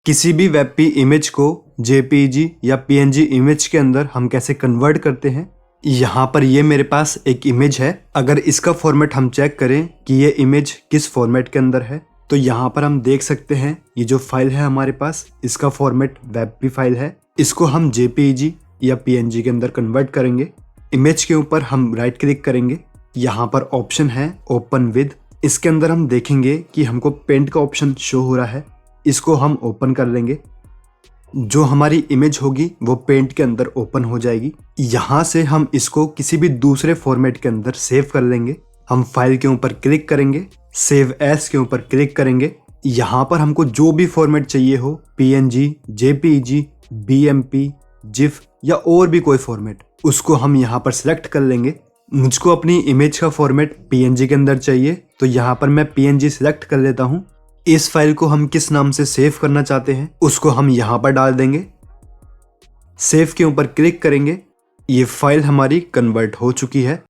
किसी भी web image को जेपीईजी या पीएनजी इमेज के अंदर हम कैसे कन्वर्ट करते हैं। यहाँ पर ये मेरे पास एक इमेज है। अगर इसका फॉर्मेट हम चेक करें कि ये इमेज किस फॉर्मेट के अंदर है, तो यहाँ पर हम देख सकते हैं ये जो फाइल है हमारे पास, इसका फॉर्मेट वेब फाइल है। इसको हम जेपीईजी या पीएनजी के अंदर कन्वर्ट करेंगे। इमेज के ऊपर हम राइट क्लिक करेंगे। यहाँ पर ऑप्शन है ओपन विद। इसके अंदर हम देखेंगे कि हमको पेंट का ऑप्शन शो हो रहा है, इसको हम ओपन कर लेंगे। जो हमारी इमेज होगी वो पेंट के अंदर ओपन हो जाएगी। यहाँ से हम इसको किसी भी दूसरे फॉर्मेट के अंदर सेव कर लेंगे। हम फाइल के ऊपर क्लिक करेंगे, सेव एज के ऊपर क्लिक करेंगे। यहाँ पर हमको जो भी फॉर्मेट चाहिए हो, पीएनजी, जेपीईजी, बीएमपी, जिफ या और भी कोई फॉर्मेट, उसको हम यहाँ पर सिलेक्ट कर लेंगे। मुझको अपनी इमेज का फॉर्मेट पीएनजी के अंदर चाहिए, तो यहाँ पर मैं पीएनजी सिलेक्ट कर लेता हूँ। इस फाइल को हम किस नाम से सेव करना चाहते हैं उसको हम यहाँ पर डाल देंगे। सेव के ऊपर क्लिक करेंगे। ये फाइल हमारी कन्वर्ट हो चुकी है।